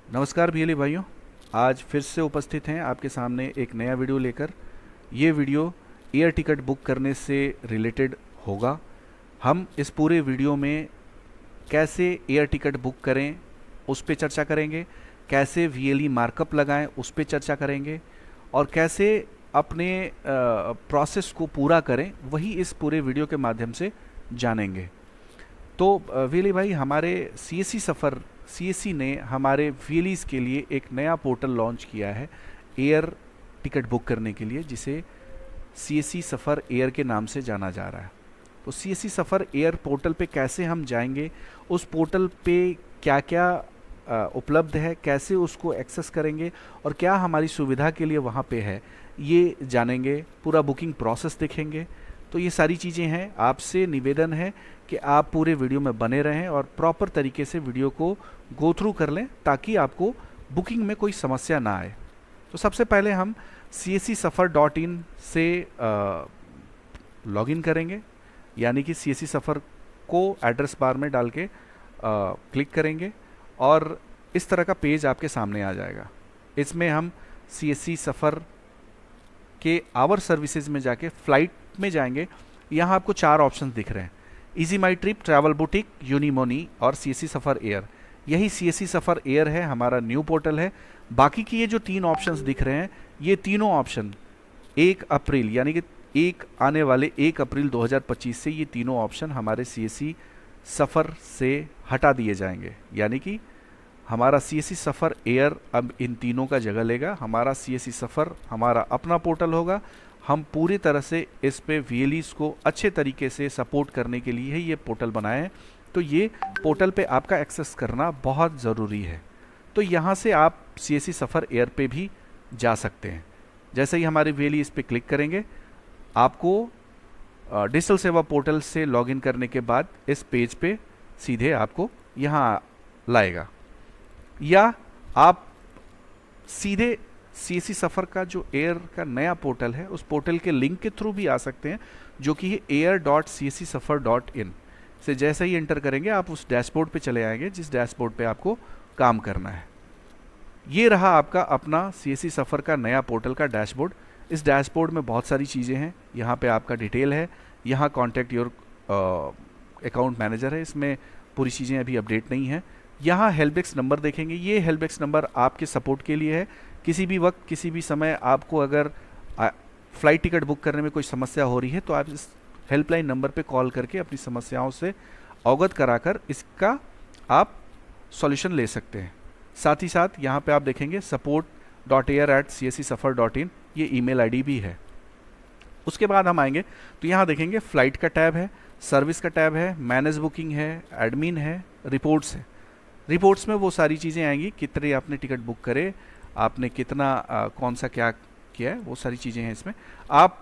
नमस्कार भीली भाइयों। आज फिर से उपस्थित हैं आपके सामने एक नया वीडियो लेकर। ये वीडियो एयर टिकट बुक करने से रिलेटेड होगा। हम इस पूरे वीडियो में कैसे एयर टिकट बुक करें उस पे चर्चा करेंगे, कैसे वीएलई मार्कअप लगाएं उस पे चर्चा करेंगे, और कैसे अपने प्रोसेस को पूरा करें वही इस पूरे वीडियो के माध्यम से जानेंगे। तो वीएलई भाई, हमारे सीएससी ने हमारे वीएलईज के लिए एक नया पोर्टल लॉन्च किया है एयर टिकट बुक करने के लिए, जिसे सीएससी सफ़र एयर के नाम से जाना जा रहा है। तो सीएससी सफ़र एयर पोर्टल पे कैसे हम जाएंगे, उस पोर्टल पे क्या क्या उपलब्ध है, कैसे उसको एक्सेस करेंगे और क्या हमारी सुविधा के लिए वहाँ पे है, ये जानेंगे। पूरा बुकिंग प्रोसेस देखेंगे। तो ये सारी चीज़ें हैं। आपसे निवेदन है कि आप पूरे वीडियो में बने रहें और प्रॉपर तरीके से वीडियो को गो थ्रू कर लें, ताकि आपको बुकिंग में कोई समस्या ना आए। तो सबसे पहले हम cscsafar.in से लॉगिन करेंगे, यानी कि सीएससी सफ़र को एड्रेस बार में डाल के क्लिक करेंगे और इस तरह का पेज आपके सामने आ जाएगा। इसमें हम सीएससी सफ़र के आवर सर्विसेज में जाके फ़्लाइट में जाएंगे। यहाँ आपको 4 ऑप्शन दिख रहे हैं: इजी माई ट्रिप, ट्रैवल बुटीक, यूनिमोनी और सीएससी सफ़र एयर। यही सीएससी सफ़र एयर है, हमारा न्यू पोर्टल है। बाकी की ये जो 3 ऑप्शंस दिख रहे हैं, ये तीनों ऑप्शन 1 अप्रैल यानी कि आने वाले 1 अप्रैल 2025 से ये तीनों ऑप्शन हमारे सीएससी सफ़र से हटा दिए जाएंगे। यानी कि हमारा सीएससी सफ़र एयर अब इन तीनों का जगह लेगा। हमारा सीएससी सफ़र हमारा अपना पोर्टल होगा। हम पूरी तरह से इस पे वीएलईज को अच्छे तरीके से सपोर्ट करने के लिए ये पोर्टल बनाए हैं। तो ये पोर्टल पे आपका एक्सेस करना बहुत ज़रूरी है। तो यहाँ से आप सीएससी सफ़र एयर पे भी जा सकते हैं। जैसे ही हमारे वीएलई इस पर क्लिक करेंगे, आपको डिजिटल सेवा पोर्टल से लॉगिन करने के बाद इस पेज पे सीधे आपको यहाँ लाएगा, या आप सीधे सीएससी सफ़र का जो एयर का नया पोर्टल है उस पोर्टल के लिंक के थ्रू भी आ सकते हैं, जो कि है air.cscsafar.in से। जैसे ही एंटर करेंगे आप उस डैशबोर्ड पे चले आएंगे, जिस डैशबोर्ड पे आपको काम करना है। ये रहा आपका अपना सीएससी सफ़र का नया पोर्टल का डैशबोर्ड। इस डैशबोर्ड में बहुत सारी चीज़ें हैं। यहाँ पे आपका डिटेल है, यहाँ कॉन्टैक्ट योर अकाउंट मैनेजर है, इसमें पूरी चीज़ें अभी अपडेट नहीं है। यहाँ हेल्प डेस्क नंबर देखेंगे। ये हेल्प डेस्क नंबर आपके सपोर्ट के लिए है। किसी भी वक्त, किसी भी समय आपको अगर फ़्लाइट टिकट बुक करने में कोई समस्या हो रही है, तो आप इस हेल्पलाइन नंबर पे कॉल करके अपनी समस्याओं से अवगत कराकर इसका आप सॉल्यूशन ले सकते हैं। साथ ही साथ यहाँ पे आप देखेंगे support.air@cscsafar.in, ये ईमेल आईडी भी है। उसके बाद हम आएंगे तो यहाँ देखेंगे फ़्लाइट का टैब है, सर्विस का टैब है, मैनेज बुकिंग है, एडमिन है, रिपोर्ट्स है। रिपोर्ट्स में वो सारी चीज़ें आएंगी, कितने आपने टिकट बुक करे, आपने कितना कौन सा क्या किया है, वो सारी चीज़ें हैं इसमें। आप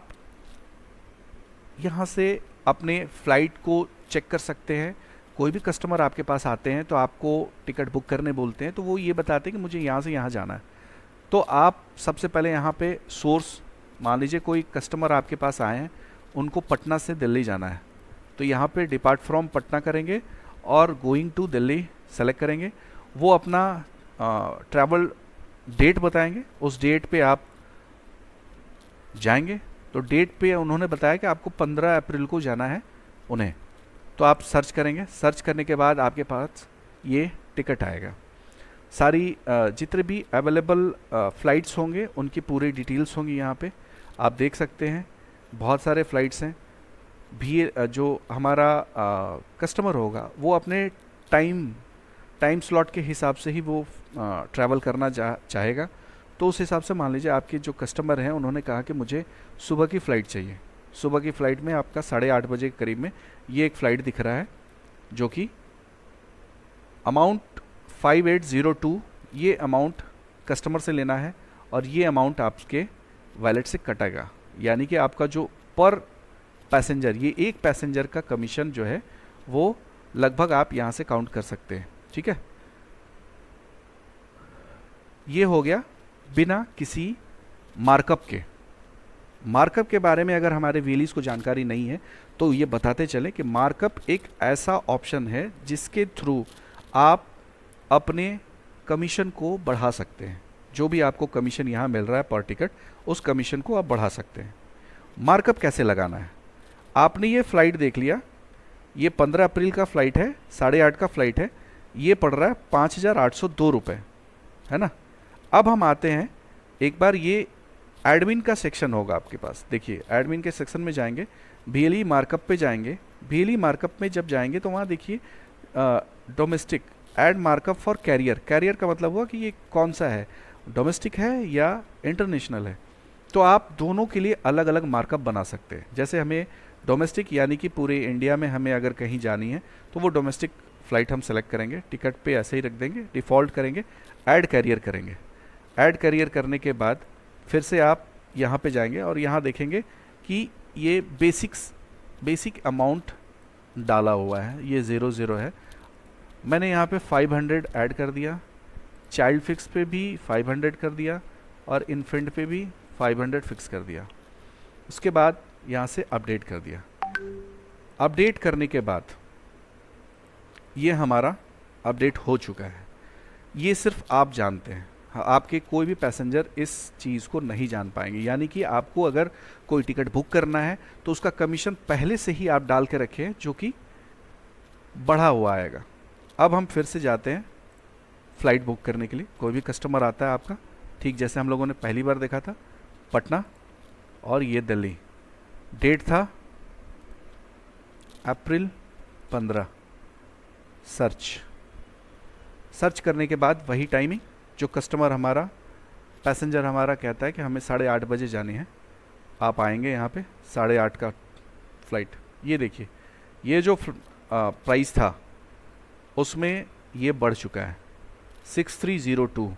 यहाँ से अपने फ़्लाइट को चेक कर सकते हैं। कोई भी कस्टमर आपके पास आते हैं तो आपको टिकट बुक करने बोलते हैं, तो वो ये बताते हैं कि मुझे यहाँ से यहाँ जाना है। तो आप सबसे पहले यहाँ पे सोर्स, मान लीजिए कोई कस्टमर आपके पास आए हैं, उनको पटना से दिल्ली जाना है, तो यहाँ पे डिपार्ट फ्रॉम पटना करेंगे और गोइंग टू दिल्ली सेलेक्ट करेंगे। वो अपना ट्रैवल डेट बताएंगे, उस डेट पे आप जाएंगे। तो डेट पे उन्होंने बताया कि आपको 15 अप्रैल को जाना है उन्हें, तो आप सर्च करेंगे। सर्च करने के बाद आपके पास ये टिकट आएगा। सारी जितने भी अवेलेबल फ़्लाइट्स होंगे उनकी पूरी डिटेल्स होंगी यहाँ पे, आप देख सकते हैं। बहुत सारे फ़्लाइट्स हैं भी। जो हमारा कस्टमर होगा वो अपने टाइम स्लॉट के हिसाब से ही वो ट्रैवल करना चाहेगा। तो उस हिसाब से मान लीजिए आपके जो कस्टमर हैं उन्होंने कहा कि मुझे सुबह की फ़्लाइट चाहिए। सुबह की फ़्लाइट में आपका 8:30 बजे के करीब में ये एक फ़्लाइट दिख रहा है, जो कि अमाउंट 5802, ये अमाउंट कस्टमर से लेना है और ये अमाउंट आपके वैलेट से कटेगा। यानी कि आपका जो पर पैसेंजर, ये एक पैसेंजर का कमीशन जो है वो लगभग आप यहाँ से काउंट कर सकते हैं। ठीक है, ये हो गया बिना किसी मार्कअप के। मार्कअप के बारे में अगर हमारे वीएलईज को जानकारी नहीं है तो ये बताते चलें कि मार्कअप एक ऐसा ऑप्शन है जिसके थ्रू आप अपने कमीशन को बढ़ा सकते हैं। जो भी आपको कमीशन यहाँ मिल रहा है पर टिकट, उस कमीशन को आप बढ़ा सकते हैं। मार्कअप कैसे लगाना है? आपने ये फ़्लाइट देख लिया, ये 15 अप्रैल का फ़्लाइट है, 8:30 का फ़्लाइट है, ये पड़ रहा है 5,802 रुपये, है ना। अब हम आते हैं, एक बार ये एडमिन का सेक्शन होगा आपके पास। देखिए एडमिन के सेक्शन में जाएंगे, VLE मार्कअप पे जाएंगे। VLE मार्कअप में जब जाएंगे तो वहाँ देखिए domestic add markup for carrier. Carrier का मतलब हुआ कि ये कौन सा है, डोमेस्टिक है या इंटरनेशनल है। तो आप दोनों के लिए अलग अलग मार्कअप बना सकते हैं। जैसे हमें डोमेस्टिक यानी कि पूरे इंडिया में हमें अगर कहीं जानी है तो वो डोमेस्टिक फ़्लाइट हम सेलेक्ट करेंगे, टिकट पे ऐसे ही रख देंगे, डिफ़ॉल्ट करेंगे, ऐड कैरियर करेंगे। ऐड कैरियर करने के बाद फिर से आप यहाँ पे जाएंगे और यहाँ देखेंगे कि ये बेसिक अमाउंट डाला हुआ है, ये 00 है। मैंने यहाँ पे 500 ऐड कर दिया, चाइल्ड फिक्स पे भी 500 कर दिया और इन्फेंट पे भी 500 फिक्स कर दिया। उसके बाद यहाँ से अपडेट कर दिया। अपडेट करने के बाद ये हमारा अपडेट हो चुका है। ये सिर्फ आप जानते हैं, हाँ, आपके कोई भी पैसेंजर इस चीज़ को नहीं जान पाएंगे। यानी कि आपको अगर कोई टिकट बुक करना है तो उसका कमीशन पहले से ही आप डाल के रखें, जो कि बढ़ा हुआ आएगा। अब हम फिर से जाते हैं फ़्लाइट बुक करने के लिए। कोई भी कस्टमर आता है आपका, ठीक जैसे हम लोगों ने पहली बार देखा था, पटना और ये दिल्ली, डेट था अप्रैल 15। सर्च करने के बाद वही टाइमिंग जो कस्टमर हमारा, पैसेंजर हमारा कहता है कि हमें 8:30 बजे जानी है, आप आएंगे यहाँ पे 8:30 का फ़्लाइट। ये देखिए, ये जो प्राइस था उसमें ये बढ़ चुका है 6302,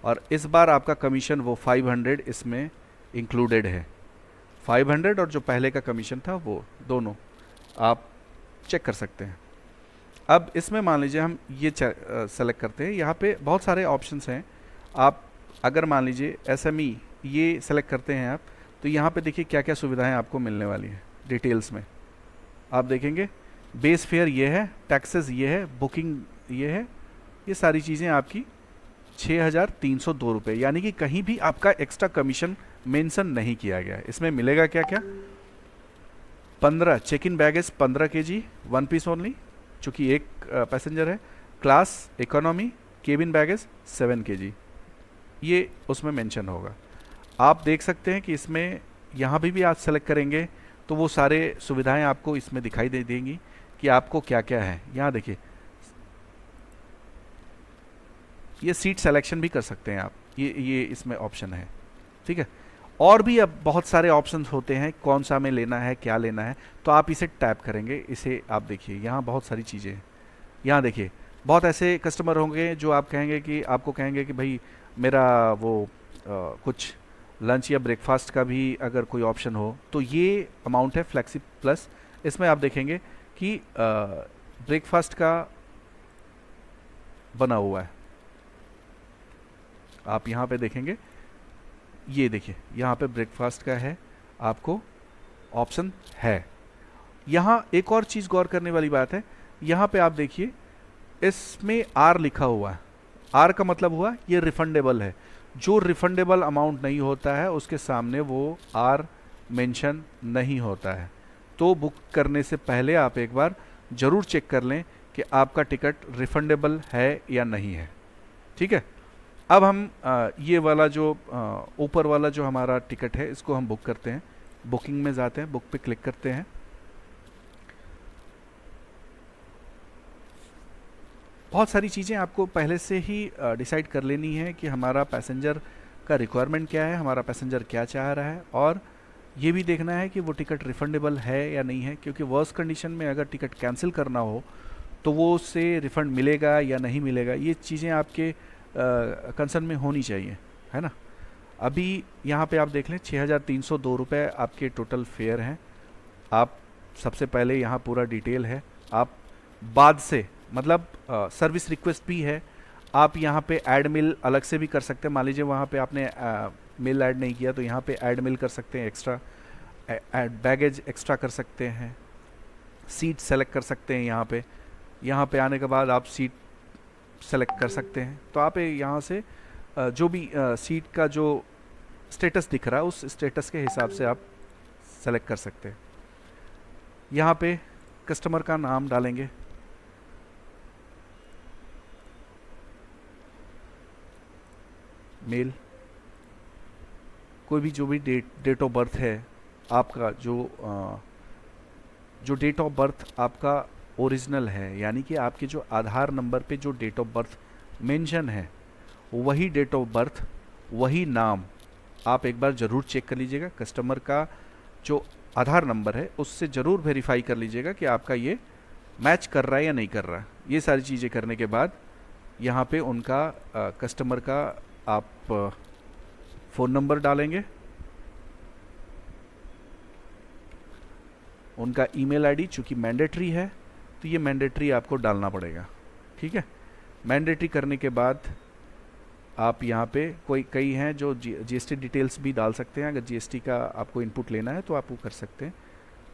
और इस बार आपका कमीशन वो 500 इसमें इंक्लूडेड है। 500 और जो पहले का कमीशन था वो दोनों आप चेक कर सकते हैं। अब इसमें मान लीजिए हम ये सेलेक्ट करते हैं, यहाँ पे बहुत सारे ऑप्शंस हैं। आप अगर मान लीजिए SME ये सेलेक्ट करते हैं आप, तो यहाँ पे देखिए क्या क्या सुविधाएं आपको मिलने वाली है। डिटेल्स में आप देखेंगे बेस फेयर ये है, टैक्सेस ये है, बुकिंग ये है, ये सारी चीज़ें आपकी 6,302 रुपये, यानी कि कहीं भी आपका एक्स्ट्रा कमीशन मेंशन नहीं किया गया है। इसमें मिलेगा क्या क्या, 15 check in baggage 15 kg 1 piece only, चूँकि एक पैसेंजर है। Class economy cabin baggage 7 kg, ये उसमें मेंशन होगा। आप देख सकते हैं कि इसमें यहाँ भी आप सेलेक्ट करेंगे तो वो सारे सुविधाएं आपको इसमें दिखाई दे देंगी कि आपको क्या क्या है। यहाँ देखिए, ये सीट सिलेक्शन भी कर सकते हैं आप, ये इसमें ऑप्शन है, ठीक है। और भी अब बहुत सारे ऑप्शंस होते हैं, कौन सा हमें लेना है, क्या लेना है, तो आप इसे टैप करेंगे। इसे आप देखिए, यहाँ बहुत सारी चीज़ें हैं। यहाँ देखिए, बहुत ऐसे कस्टमर होंगे जो आप कहेंगे कि आपको कहेंगे कि भाई मेरा वो कुछ लंच या ब्रेकफास्ट का भी अगर कोई ऑप्शन हो, तो ये अमाउंट है फ्लेक्सी प्लस। इसमें आप देखेंगे कि ब्रेकफास्ट का बना हुआ है। आप यहाँ पे देखेंगे, ये देखिए यहाँ पे ब्रेकफास्ट का है, आपको ऑप्शन है। यहाँ एक और चीज़ गौर करने वाली बात है, यहाँ पे आप देखिए इसमें R लिखा हुआ है। R का मतलब हुआ ये रिफंडेबल है। जो रिफंडेबल अमाउंट नहीं होता है उसके सामने वो R मेंशन नहीं होता है। तो बुक करने से पहले आप एक बार ज़रूर चेक कर लें कि आपका टिकट रिफंडेबल है या नहीं है, ठीक है। अब हम ये वाला जो ऊपर वाला जो हमारा टिकट है इसको हम बुक करते हैं। बुकिंग में जाते हैं, बुक पे क्लिक करते हैं। बहुत सारी चीज़ें आपको पहले से ही डिसाइड कर लेनी है कि हमारा पैसेंजर का रिक्वायरमेंट क्या है, हमारा पैसेंजर क्या चाह रहा है, और ये भी देखना है कि वो टिकट रिफंडेबल है या नहीं है। क्योंकि वर्स्ट कंडीशन में अगर टिकट कैंसिल करना हो तो वो उससे रिफ़ंड मिलेगा या नहीं मिलेगा, ये चीज़ें आपके कंसर्न में होनी चाहिए, है ना। अभी यहाँ पे आप देख लें 6,302 रुपये आपके टोटल फेयर हैं। आप सबसे पहले यहाँ पूरा डिटेल है, आप बाद से मतलब सर्विस रिक्वेस्ट भी है, आप यहाँ पे ऐड मेल अलग से भी कर सकते हैं। मान लीजिए वहाँ पे आपने मेल ऐड नहीं किया तो यहाँ पे ऐड मेल कर सकते हैं, एक्स्ट्रा ऐड बैगेज एक्स्ट्रा कर सकते हैं, सीट सेलेक्ट कर सकते हैं। यहाँ पे आने के बाद आप सीट सेलेक्ट कर सकते हैं। तो आप यहाँ से जो भी सीट का जो स्टेटस दिख रहा है उस स्टेटस के हिसाब से आप सेलेक्ट कर सकते हैं। यहाँ पे कस्टमर का नाम डालेंगे, मेल, कोई भी जो भी डेट ऑफ बर्थ है आपका, जो डेट ऑफ बर्थ आपका ओरिजिनल है, यानी कि आपके जो आधार नंबर पे जो डेट ऑफ बर्थ मेंशन है वही डेट ऑफ बर्थ, वही नाम आप एक बार ज़रूर चेक कर लीजिएगा। कस्टमर का जो आधार नंबर है उससे ज़रूर वेरीफाई कर लीजिएगा कि आपका ये मैच कर रहा है या नहीं कर रहा है। ये सारी चीज़ें करने के बाद यहाँ पे उनका कस्टमर का आप फ़ोन नंबर डालेंगे, उनका ईमेल आईडी, चूँकि मैंडेटरी है तो ये मैंडेटरी आपको डालना पड़ेगा, ठीक है। मैंडेटरी करने के बाद आप यहाँ पे कई हैं जो जीएसटी डिटेल्स भी डाल सकते हैं। अगर जीएसटी का आपको इनपुट लेना है तो आप वो कर सकते हैं।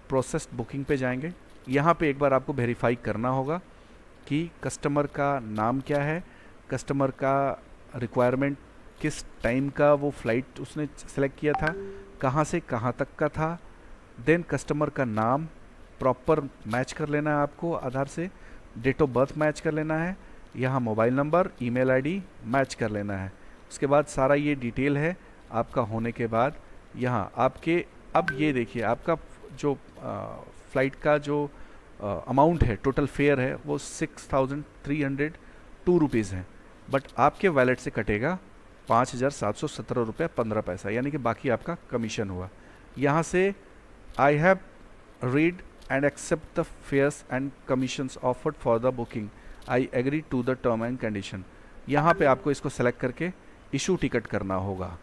प्रोसेस्ड बुकिंग पे जाएंगे, यहाँ पे एक बार आपको वेरीफाई करना होगा कि कस्टमर का नाम क्या है, कस्टमर का रिक्वायरमेंट किस टाइम का वो फ़्लाइट उसने सेलेक्ट किया था, कहाँ से कहाँ तक का था, देन कस्टमर का नाम प्रॉपर मैच कर लेना है आपको आधार से, डेट ऑफ बर्थ मैच कर लेना है, यहाँ mobile number, email ID match कर लेना है। उसके बाद सारा ये डिटेल है आपका होने के बाद यहाँ आपके, अब ये देखिए आपका जो फ़्लाइट का जो अमाउंट है, टोटल फेयर है वो 6,302 रुपीज़ है, बट आपके वैलेट से कटेगा 5,717 रुपये 15 पैसा, यानी कि बाकी आपका कमीशन हुआ। यहाँ से I have read and accept the fares and commissions offered for the booking, I agree to the term and condition. यहाँ पे आपको इसको सेलेक्ट करके इशू टिकट करना होगा।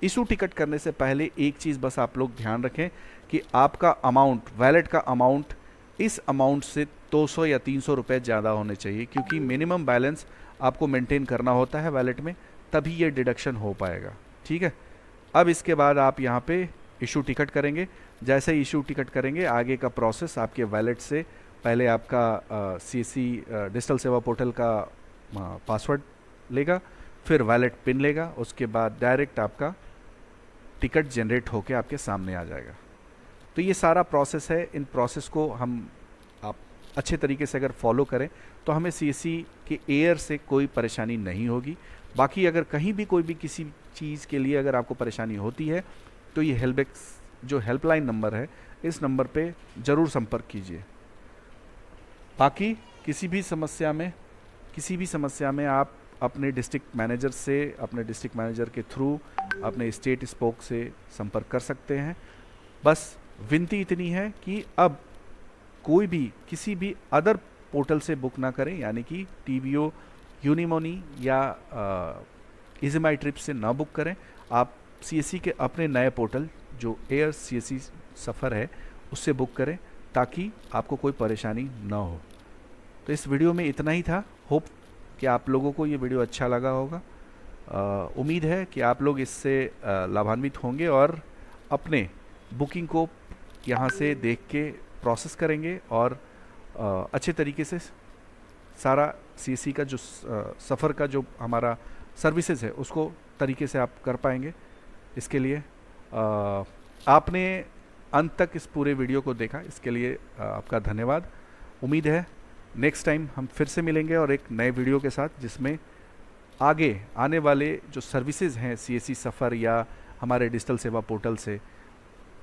इशू टिकट करने से पहले एक चीज़ बस आप लोग ध्यान रखें कि आपका अमाउंट, वैलेट का अमाउंट इस अमाउंट से 200 या 300 रुपये ज़्यादा होने चाहिए, क्योंकि मिनिमम बैलेंस आपको मेंटेन करना होता है वैलेट में, तभी ये डिडक्शन हो पाएगा, ठीक है। अब इसके बाद आप यहाँ पे इशू टिकट करेंगे। जैसे ही इशू टिकट करेंगे आगे का प्रोसेस आपके वैलेट से पहले आपका सीएससी डिजिटल सेवा पोर्टल का पासवर्ड लेगा, फिर वैलेट पिन लेगा, उसके बाद डायरेक्ट आपका टिकट जनरेट होके आपके सामने आ जाएगा। तो ये सारा प्रोसेस है। इन प्रोसेस को आप अच्छे तरीके से अगर फॉलो करें तो हमें सीएससी के एयर से कोई परेशानी नहीं होगी। बाकी अगर कहीं भी कोई भी किसी चीज़ के लिए अगर आपको परेशानी होती है तो ये हेल्पडेस्क जो हेल्पलाइन नंबर है, इस नंबर पे ज़रूर संपर्क कीजिए। बाकी किसी भी समस्या में आप अपने डिस्ट्रिक्ट मैनेजर से, अपने डिस्ट्रिक्ट मैनेजर के थ्रू अपने स्टेट स्पोक से संपर्क कर सकते हैं। बस विनती इतनी है कि अब कोई भी किसी भी अदर पोर्टल से बुक ना करें, यानी कि टीवीओ, यूनिमोनी या इजी माई ट्रिप से ना बुक करें। आप सीएससी के अपने नए पोर्टल जो एयर सीएससी सफ़र है उससे बुक करें, ताकि आपको कोई परेशानी ना हो। तो इस वीडियो में इतना ही था। होप कि आप लोगों को ये वीडियो अच्छा लगा होगा। उम्मीद है कि आप लोग इससे लाभान्वित होंगे और अपने बुकिंग को यहाँ से देख के प्रोसेस करेंगे और अच्छे तरीके से सारा सीएससी का जो सफ़र का जो हमारा सर्विसेज है उसको तरीके से आप कर पाएंगे। इसके लिए आपने अंत तक इस पूरे वीडियो को देखा, इसके लिए आपका धन्यवाद। उम्मीद है नेक्स्ट टाइम हम फिर से मिलेंगे और एक नए वीडियो के साथ, जिसमें आगे आने वाले जो सर्विसेज हैं सीएससी सफ़र या हमारे डिजिटल सेवा पोर्टल से,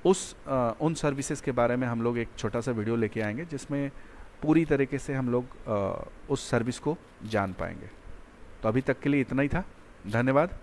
उन सर्विसेज के बारे में हम लोग एक छोटा सा वीडियो लेके आएंगे, जिसमें पूरी तरीके से हम लोग उस सर्विस को जान पाएंगे। तो अभी तक के लिए इतना ही था। धन्यवाद।